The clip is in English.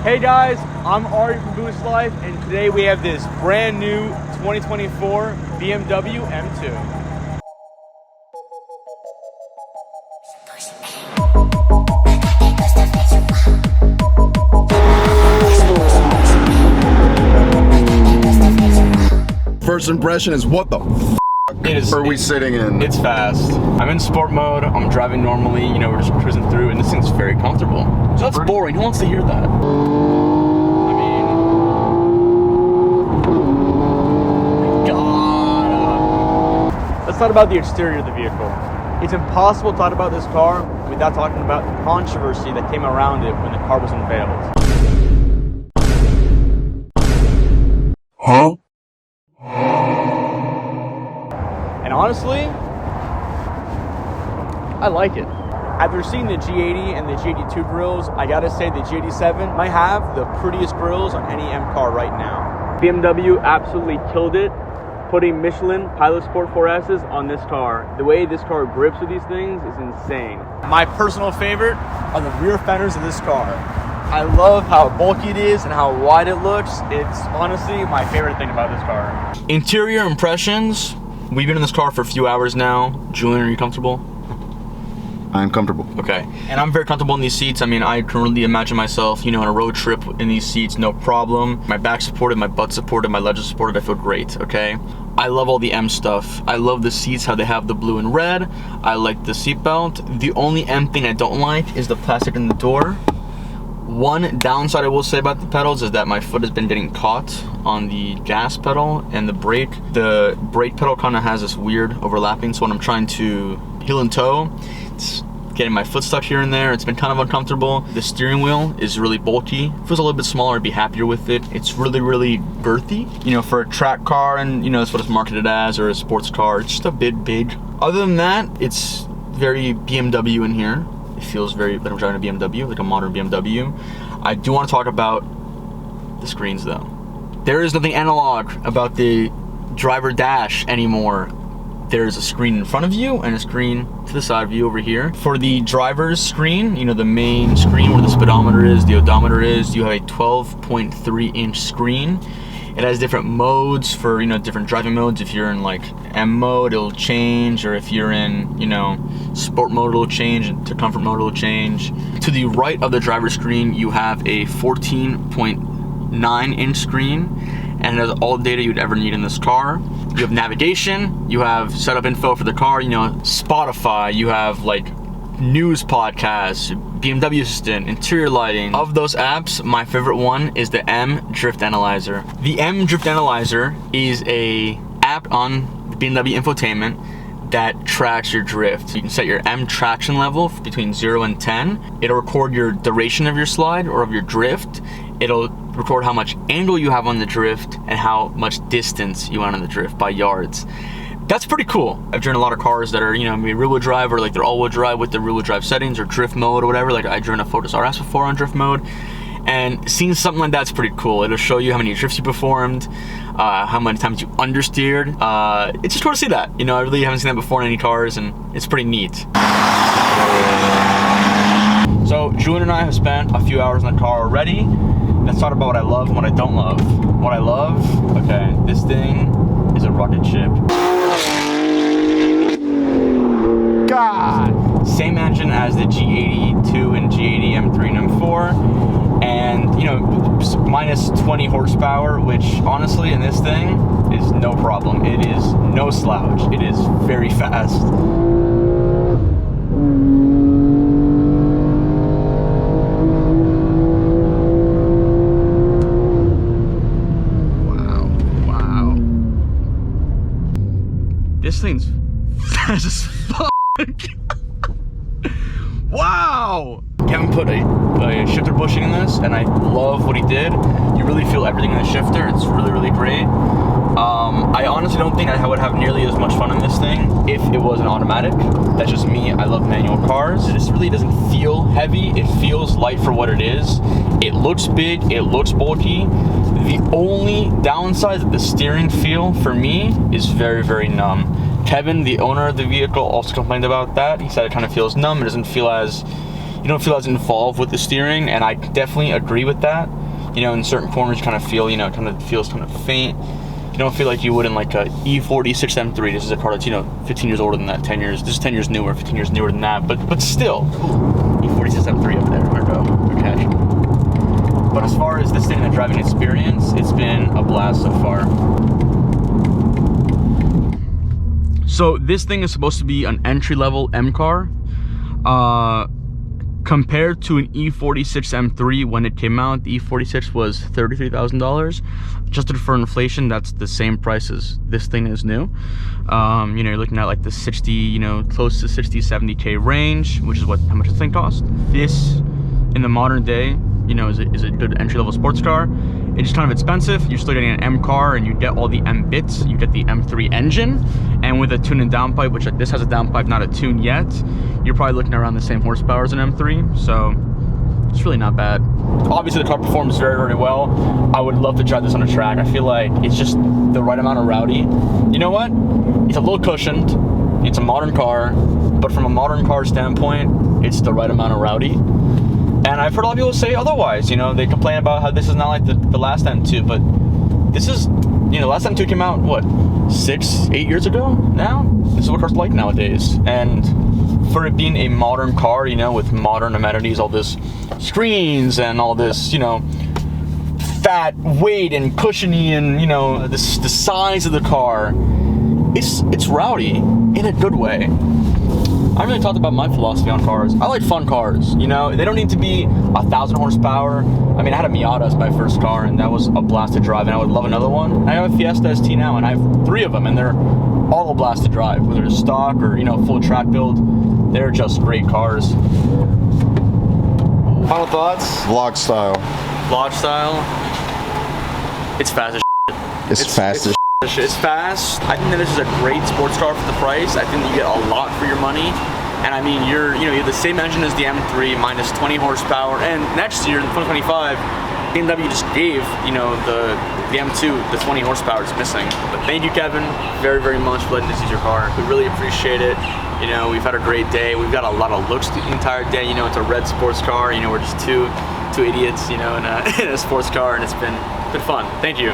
Hey guys, I'm Ari from Boost Life, and today we have this brand new 2024 BMW M2. First impression is what the are we sitting in? It's fast. I'm in sport mode, I'm driving normally, you know, we're just cruising through, and this thing's very comfortable. So that's boring, who wants to hear that? I mean, let's talk about the exterior of the vehicle. It's impossible to talk about this car without talking about the controversy that came around it when the car was unveiled. Huh? And honestly, I like it. After seeing the G80 and the G82 grills, I gotta say the G87 might have the prettiest grills on any M car right now. BMW absolutely killed it, putting Michelin Pilot Sport 4S's on this car. The way this car grips with these things is insane. My personal favorite are the rear fenders of this car. I love how bulky it is and how wide it looks. It's honestly my favorite thing about this car. Interior impressions. We've been in this car for a few hours now. Julian, are you comfortable? I'm comfortable. Okay. And I'm very comfortable in these seats. I mean, I can really imagine myself, you know, on a road trip in these seats, no problem. My back supported, my butt supported, my legs supported. I feel great, okay? I love all the M stuff. I love the seats, how they have the blue and red. I like the seat belt. The only M thing I don't like is the plastic in the door. One downside I will say about the pedals is that my foot has been getting caught on the gas pedal and the brake. The brake pedal kind of has this weird overlapping, so when I'm trying to heel and toe, it's getting my foot stuck here and there. It's been kind of uncomfortable. The steering wheel is really bulky. If it was a little bit smaller, I'd be happier with it. It's really, really girthy. You know, for a track car, and you know, that's what it's marketed as, or a sports car, it's just a bit big. Other than that, it's very BMW in here. It feels very like I'm driving a BMW, like a modern BMW. I do want to talk about the screens though. There is nothing analog about the driver dash anymore. There's a screen in front of you and a screen to the side of you over here. For the driver's screen, you know, the main screen where the speedometer is, the odometer is, you have a 12.3-inch screen. It has different modes for, you know, different driving modes. If you're in like M mode, it'll change, or if you're in, you know, sport mode, it'll change, and to comfort mode, it'll change. To the right of the driver's screen, you have a 14.9-inch screen, and it has all the data you'd ever need in this car. You have navigation, you have setup info for the car, you know, Spotify, you have like news podcasts, BMW Assistant, interior lighting. Of those apps, my favorite one is the M Drift Analyzer. The M Drift Analyzer is a app on the BMW infotainment that tracks your drift. You can set your M traction level between 0 and 10. It'll record your duration of your slide or of your drift. It'll record how much angle you have on the drift and how much distance you went on the drift by yards. That's pretty cool. I've driven a lot of cars that are, you know, maybe rear-wheel drive, or like they're all-wheel drive with the rear-wheel drive settings, or drift mode or whatever. Like I've driven a Focus RS before on drift mode, and seeing something like that's pretty cool. It'll show you how many drifts you performed, how many times you understeered. It's just cool to see that. You know, I really haven't seen that before in any cars, and it's pretty neat. So Julian and I have spent a few hours in the car already. Let's talk about what I love and what I don't love. What I love, okay, this thing is a rocket ship. God! Same engine as the G82 and G80 M3 and M4, and you know, minus 20 horsepower, which honestly in this thing is no problem. It is no slouch. It is very fast. Wow. This thing's fast as fuck. Wow! Kevin put a shifter bushing in this, and I love what he did. You really feel everything in the shifter. It's really, really great. I honestly don't think I would have nearly as much fun in this thing if it was an automatic. That's just me. I love manual cars. This really doesn't feel heavy. It feels light for what it is. It looks big. It looks bulky. The only downside of the steering feel for me is very, very numb. Kevin, the owner of the vehicle, also complained about that. He said it kind of feels numb. It doesn't feel as you don't feel as involved with the steering, and I definitely agree with that. You know, in certain corners you kind of feel, you know, it kind of feels kind of faint. You don't feel like you would in like a E46 M3. This is a car that's, you know, 15 years older than that, 10 years. This is 10 years newer, 15 years newer than that, but still, E46 M3 up there, good catch. But as far as this thing and the driving experience, it's been a blast so far. So this thing is supposed to be an entry-level M car. Compared to an E46 M3 when it came out, the E46 was $33,000. Adjusted for inflation, that's the same price as this thing is new. You know, you're looking at like the 60, you know, close to 60, 70K range, which is how much the thing costs. This, in the modern day, you know, is a good entry-level sports car. It's kind of expensive. You're still getting an M car, and you get all the M bits. You get the M3 engine, and with a tune and downpipe, which this has a downpipe, not a tune yet, you're probably looking around the same horsepower as an M3. So it's really not bad. Obviously, the car performs very, very well. I would love to drive this on a track. I feel like it's just the right amount of rowdy. You know what? It's a little cushioned. It's a modern car, but from a modern car standpoint, it's the right amount of rowdy. And I've heard a lot of people say otherwise. You know, they complain about how this is not like the last M2, but this is, you know, last M2 came out, what, 6, 8 years ago now? This is what cars are like nowadays. And for it being a modern car, you know, with modern amenities, all this screens and all this, you know, fat weight and cushiony and, you know, the size of the car, it's rowdy in a good way. I really talked about my philosophy on cars. I like fun cars, you know? They don't need to be 1,000 horsepower. I mean, I had a Miata as my first car, and that was a blast to drive, and I would love another one. I have a Fiesta ST now, and I have 3 of them, and they're all a blast to drive, whether it's stock or, you know, full track build. They're just great cars. Final thoughts? Vlog style. Vlog style? It's fast as shit. It's fast as shit. It's fast. I think that this is a great sports car for the price. I think that you get a lot for your money. And I mean, you have the same engine as the M3, minus 20 horsepower. And next year, in 2025, BMW just gave, you know, the M2 the 20 horsepower it's missing. But thank you, Kevin, very, very much for letting us use your car. We really appreciate it. You know, we've had a great day. We've got a lot of looks the entire day. You know, it's a red sports car. You know, we're just two idiots, you know, in a sports car, and it's been fun. Thank you.